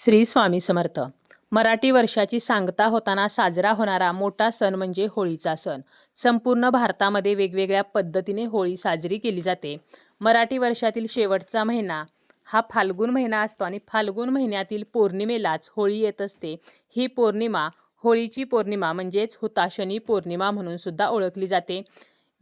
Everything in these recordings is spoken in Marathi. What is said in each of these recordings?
श्री स्वामी समर्थ. मराठी वर्षाची सांगता होताना साजरा होणारा मोठा सण म्हणजे होळीचा सण. संपूर्ण भारतामध्ये वेगवेगळ्या पद्धतीने होळी साजरी केली जाते. मराठी वर्षातील शेवटचा महिना हा फाल्गुन महिना असतो आणि फाल्गुन महिन्यातील पौर्णिमेलाच होळी येत असते. ही पौर्णिमा होळीची पौर्णिमा म्हणजेच हुताशनी पौर्णिमा म्हणून सुद्धा ओळखली जाते.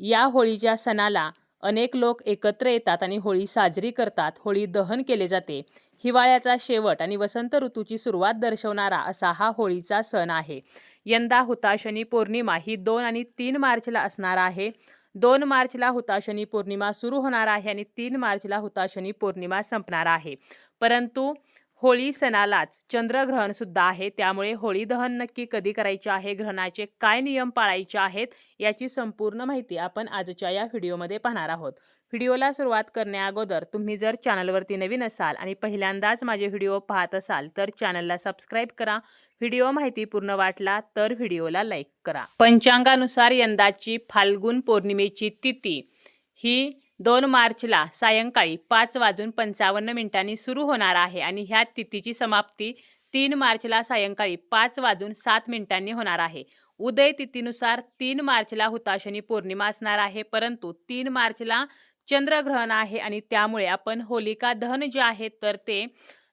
या होळीच्या सणाला अनेक लोक एकत्र येतात आणि होळी साजरी करतात. होळी दहन केले जाते. हिवाळ्याचा शेवट आणि वसंत ऋतूची सुरुवात दर्शवणारा असा हा होळीचा सण आहे. यंदा हुताशनी पौर्णिमा ही 2 आणि 3 मार्चला असणार आहे. 2 मार्चला हुताशनी पौर्णिमा सुरू होणार आहे आणि 3 मार्चला हुताशनी पौर्णिमा संपणार आहे. परंतु होळी सणालाच चंद्रग्रहण सुद्धा आहे. त्यामुळे होळी दहन नक्की कधी करायचे आहे, ग्रहणाचे काय नियम पाळायचे आहेत, याची संपूर्ण माहिती आपण आजच्या या व्हिडिओमध्ये पाहणार आहोत. व्हिडिओला सुरुवात करण्याअगोदर तुम्ही जर चॅनलवरती नवीन असाल आणि पहिल्यांदाच माझे व्हिडिओ पाहत असाल तर चॅनलला सबस्क्राईब करा. व्हिडिओ माहितीपूर्ण वाटला तर व्हिडिओला लाईक करा. पंचांगानुसार यंदाची फाल्गुन पौर्णिमेची तिथी ही 2 मार्चला सायंकाळी 5:55 सुरू होणार आहे आणि ह्या तिथीची समाप्ती 3 मार्चला सायंकाळी 5:07 होणार आहे. उदय तिथीनुसार 3 मार्चला हुताशनी पौर्णिमा असणार आहे, परंतु 3 मार्चला चंद्रग्रहण आहे आणि त्यामुळे आपण होलिका दहन जे आहे तर ते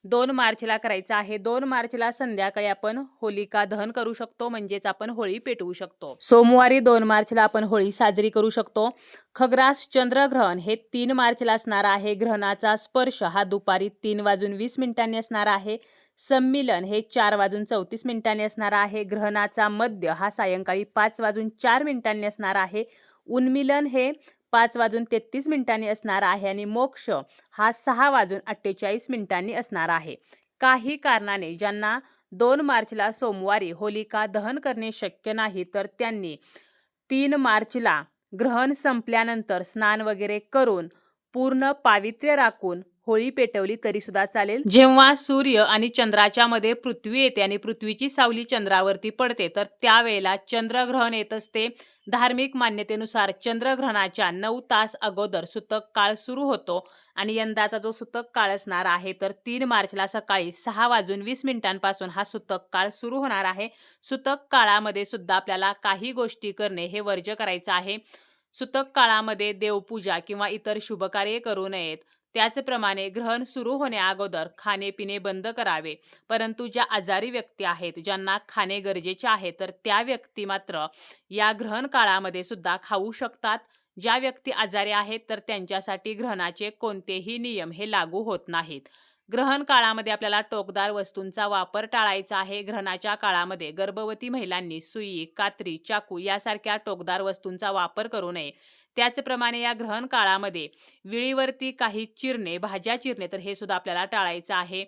2 मार्चला करायचं आहे. 2 मार्चला संध्याकाळी आपण होलिका दहन करू शकतो, म्हणजेच आपण होळी पेटवू शकतो. सोमवारी 2 मार्चला आपण होळी साजरी करू शकतो. खग्रास चंद्रग्रहण हे 3 मार्चला असणार आहे. ग्रहणाचा स्पर्श हा दुपारी 3:20 असणार आहे. संमिलन हे 4:34 असणार आहे. ग्रहणाचा मध्य हा सायंकाळी 5:04 असणार आहे. उन्मिलन हे 5:33 असणार आहे आणि मोक्ष हा 6:48 असणार आहे. काही कारणाने ज्यांना 2 मार्चला सोमवारी होलिका दहन करणे शक्य नाही तर त्यांनी 3 मार्चला ग्रहण संपल्यानंतर स्नान वगैरे करून पूर्ण पावित्र्य राखून होळी पेटवली तरी सुद्धा चालेल. जेव्हा सूर्य आणि चंद्राच्या मध्ये पृथ्वी येते आणि पृथ्वीची सावली चंद्रावरती पडते तर त्यावेळेला चंद्रग्रहण येत असते. धार्मिक मान्यतेनुसार चंद्रग्रहणाच्या 9 तास अगोदर सुतक काळ सुरू होतो आणि यंदाचा जो सुतक काळ असणार आहे तर 3 मार्चला सकाळी 6:20 पासून हा सुतक काळ सुरू होणार आहे. सुतक काळामध्ये सुद्धा आपल्याला काही गोष्टी करणे हे वर्ज्य करायचं आहे. सुतक काळामध्ये देवपूजा किंवा इतर शुभकार्य करू नयेत. त्याचप्रमाणे ग्रहण सुरू होण्याअगोदर खाणे पिणे बंद करावे. परंतु ज्या आजारी व्यक्ती आहेत, ज्यांना खाणे गरजेचे आहे तर त्या व्यक्ती मात्र या ग्रहण काळामध्ये सुद्धा खाऊ शकतात. ज्या व्यक्ती आजारी आहेत तर त्यांच्यासाठी ग्रहणाचे कोणतेही नियम हे लागू होत नाहीत. ग्रहण काळामध्ये आपल्याला टोकदार वस्तूंचा वापर टाळायचा आहे. ग्रहणाच्या काळामध्ये गर्भवती महिलांनी सुई, कात्री, चाकू यासारख्या टोकदार वस्तूंचा वापर करू नये. त्याचप्रमाणे या ग्रहण काळामध्ये विळीवरती काही चिरणे, भाज्या चिरणे तर हे सुद्धा आपल्याला टाळायचं आहे.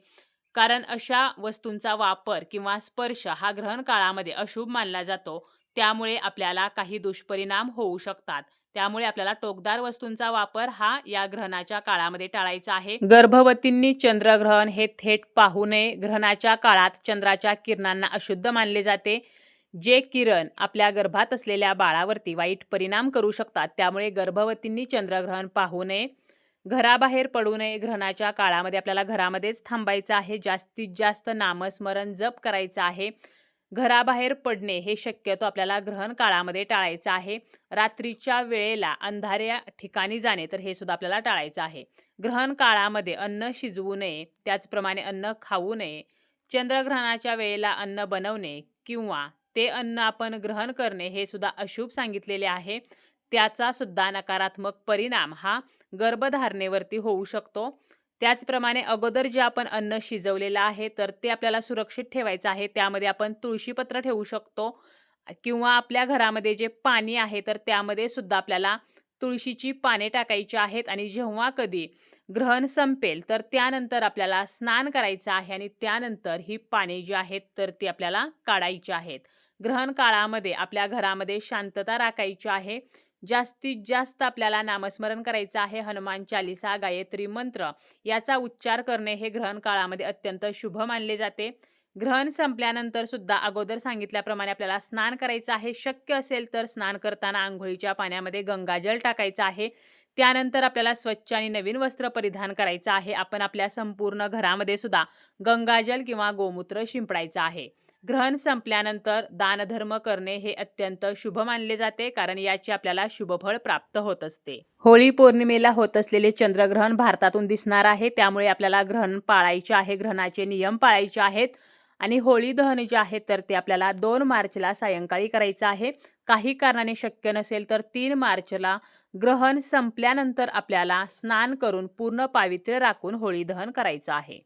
कारण अशा वस्तूंचा वापर किंवा स्पर्श हा ग्रहण काळामध्ये अशुभ मानला जातो. त्यामुळे आपल्याला काही दुष्परिणाम होऊ शकतात. त्यामुळे आपल्याला टोकदार वस्तूंचा वापर हा या ग्रहणाच्या काळामध्ये टाळायचा आहे. गर्भवतींनी चंद्रग्रहण हे थेट पाहू नये. ग्रहणाच्या काळात चंद्राच्या किरणांना अशुद्ध मानले जाते. जे किरण आपल्या गर्भात असलेल्या बाळावरती वाईट परिणाम करू शकतात. त्यामुळे गर्भवतींनी चंद्रग्रहण पाहू नये. घराबाहेर पडू नये. ग्रहणाच्या काळामध्ये आपल्याला घरामध्येच थांबायचं आहे. जास्तीत जास्त नामस्मरण जप करायचं आहे. घराबाहेर पडणे हे शक्यतो आपल्याला ग्रहण काळामध्ये टाळायचं आहे. रात्रीच्या वेळेला अंधाऱ्या ठिकाणी जाणे तर हे सुद्धा आपल्याला टाळायचं आहे. ग्रहण काळामध्ये अन्न शिजवू नये. त्याचप्रमाणे अन्न खाऊ नये. चंद्रग्रहणाच्या वेळेला अन्न बनवणे किंवा ते अन्न आपण ग्रहण करणे हे सुद्धा अशुभ सांगितलेले आहे. त्याचा सुद्धा नकारात्मक परिणाम हा गर्भधारणेवरती होऊ शकतो. त्याचप्रमाणे अगोदर जे आपण अन्न शिजवलेलं आहे तर ते आपल्याला सुरक्षित ठेवायचं आहे. त्यामध्ये आपण तुळशीपत्र ठेवू शकतो किंवा आपल्या घरामध्ये जे पाणी आहे तर त्यामध्ये सुद्धा आपल्याला तुळशीची पाने टाकायची आहेत आणि जेव्हा कधी ग्रहण संपेल तर त्यानंतर आपल्याला स्नान करायचं आहे आणि त्यानंतर ही पाने जी आहेत तर ती आपल्याला काढायची आहेत. ग्रहण काळामध्ये आपल्या घरामध्ये शांतता राखायची आहे. जास्तीत जास्त आपल्याला नामस्मरण करायचं आहे. हनुमान चालीसा, गायत्री मंत्र याचा उच्चार करणे हे ग्रहण काळामध्ये अत्यंत शुभ मानले जाते. ग्रहण संपल्यानंतर सुद्धा अगोदर सांगितल्याप्रमाणे आपल्याला स्नान करायचं आहे. शक्य असेल तर स्नान करताना आंघोळीच्या पाण्यामध्ये गंगाजल टाकायचं आहे. त्यानंतर आपल्याला स्वच्छ आणि नवीन वस्त्र परिधान करायचं आहे. आपण आपल्या संपूर्ण घरामध्ये सुद्धा गंगाजल किंवा गोमूत्र शिंपडायचं आहे. ग्रहण संपल्यानंतर दानधर्म करणे हे अत्यंत शुभ मानले जाते, कारण याची आपल्याला शुभफळ प्राप्त होत असते. होळी पौर्णिमेला होत असलेले चंद्रग्रहण भारतातून दिसणार आहे, त्यामुळे आपल्याला ग्रहण पाळायचे आहे, ग्रहणाचे नियम पाळायचे आहेत. आणि होळी दहन जे आहे तर ते आपल्याला 2 मार्चला सायंकाळी करायचं आहे. काही कारणाने शक्य नसेल तर 3 मार्चला ग्रहण संपल्यानंतर आपल्याला स्नान करून पूर्ण पावित्र्य राखून होळी दहन करायचं आहे.